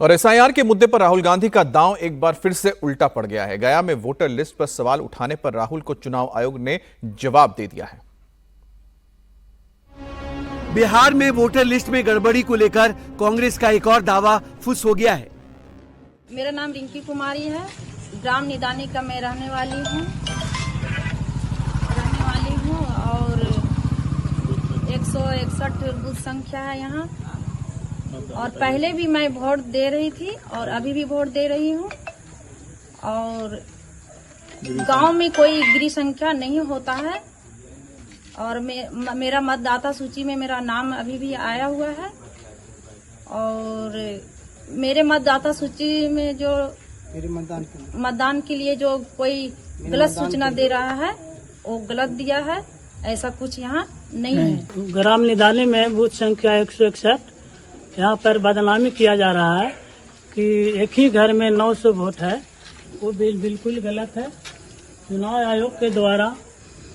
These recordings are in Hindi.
और एसआईआर के मुद्दे पर राहुल गांधी का दांव एक बार फिर से उल्टा पड़ गया है। गया में वोटर लिस्ट पर सवाल उठाने पर राहुल को चुनाव आयोग ने जवाब दे दिया है। बिहार में वोटर लिस्ट में गड़बड़ी को लेकर कांग्रेस का एक और दावा फुस हो गया है। मेरा नाम रिंकी कुमारी है, ग्राम निदानी का मैं रहने वाली हूँ और 161 बूथ संख्या है यहाँ। और पहले भी मैं वोट दे रही थी और अभी भी वोट दे रही हूँ। और गांव में कोई गिरी संख्या नहीं होता है और मेरा मतदाता सूची में मेरा नाम अभी भी आया हुआ है। और मेरे मतदाता सूची में जो मतदान के लिए जो कोई गलत सूचना दे रहा है वो गलत दिया है, ऐसा कुछ यहाँ नहीं है। ग्राम निदानी में बूथ संख्या 161 यहाँ पर बदनामी किया जा रहा है कि एक ही घर में 900 वोट है, वो बिल्कुल गलत है। चुनाव आयोग के द्वारा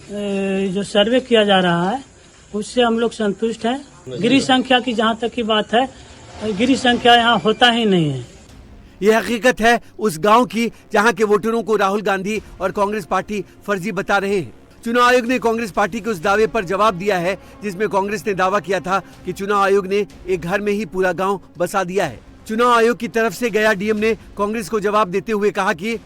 जो सर्वे किया जा रहा है उससे हम लोग संतुष्ट हैं। गिरी संख्या की जहाँ तक की बात है, गिरी संख्या यहाँ होता ही नहीं है। ये हकीकत है उस गांव की जहां के वोटरों को राहुल गांधी और कांग्रेस पार्टी फर्जी बता रहे हैं। चुनाव आयोग ने कांग्रेस पार्टी के उस दावे पर जवाब दिया है जिसमें कांग्रेस ने दावा किया था कि चुनाव आयोग ने एक घर में ही पूरा गांव बसा दिया है। चुनाव आयोग की तरफ से गया डीएम ने कांग्रेस को जवाब देते हुए कहा कि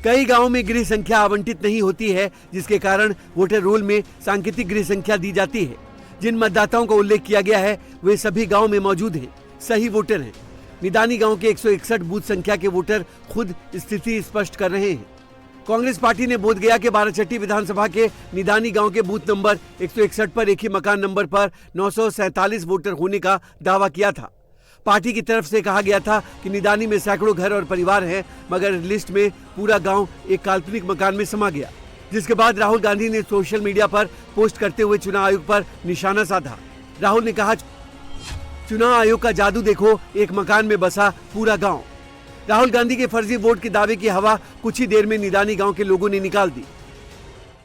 कई गांवों में गृह संख्या आवंटित नहीं होती है, जिसके कारण वोटर रोल में सांकेतिक गृह संख्या दी जाती है। जिन मतदाताओं का उल्लेख किया गया है वे सभी गाँव में मौजूद हैं, सही वोटर हैं। निदानी गांव के 161 बूथ संख्या के वोटर खुद स्थिति स्पष्ट कर रहे हैं। कांग्रेस पार्टी ने बोधगया के बाराचट्टी विधानसभा के निदानी गांव के बूथ नंबर 161 पर एक ही मकान नंबर पर 947 वोटर होने का दावा किया था। पार्टी की तरफ से कहा गया था कि निदानी में सैकड़ों घर और परिवार हैं, मगर लिस्ट में पूरा गांव एक काल्पनिक मकान में समा गया। जिसके बाद राहुल गांधी ने सोशल मीडिया पर पोस्ट करते हुए चुनाव आयोग पर निशाना साधा। राहुल ने कहा, चुनाव आयोग का जादू देखो, एक मकान में बसा पूरा गांव। राहुल गांधी के फर्जी वोट के दावे की हवा कुछ ही देर में निदानी गांव के लोगों ने निकाल दी।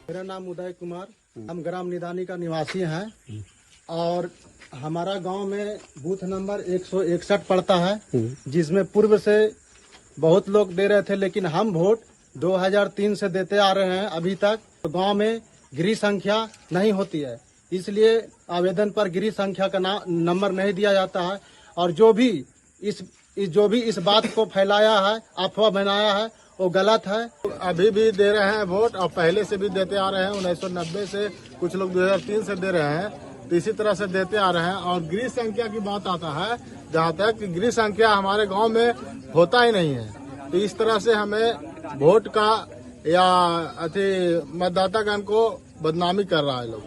मेरा नाम उदय कुमार, हम ग्राम निदानी का निवासी हैं और हमारा गांव में बूथ नंबर 161 पड़ता है, जिसमें पूर्व से बहुत लोग दे रहे थे, लेकिन हम वोट 2003 से देते आ रहे हैं अभी तक। तो गांव में गिरी संख्या नहीं होती है, इसलिए आवेदन पर गिरी संख्या का नंबर नहीं दिया जाता है। और जो भी इस बात को फैलाया है, अफवाह बनाया है, वो गलत है। अभी भी दे रहे हैं वोट और पहले से भी देते आ रहे हैं। 1990 से कुछ लोग 2003 से दे रहे हैं, तो इसी तरह से देते आ रहे हैं। और गृह संख्या की बात आता है, जहाँ तक कि गृह संख्या हमारे गांव में होता ही नहीं है, तो इस तरह से हमें वोट का या मतदातागण को बदनामी कर रहा है लोग।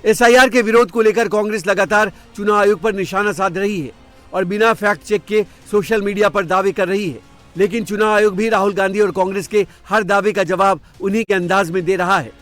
एसआईआर के विरोध को लेकर कांग्रेस लगातार चुनाव आयोग पर निशाना साध रही है और बिना फैक्ट चेक के सोशल मीडिया पर दावे कर रही है। लेकिन चुनाव आयोग भी राहुल गांधी और कांग्रेस के हर दावे का जवाब उन्हीं के अंदाज में दे रहा है।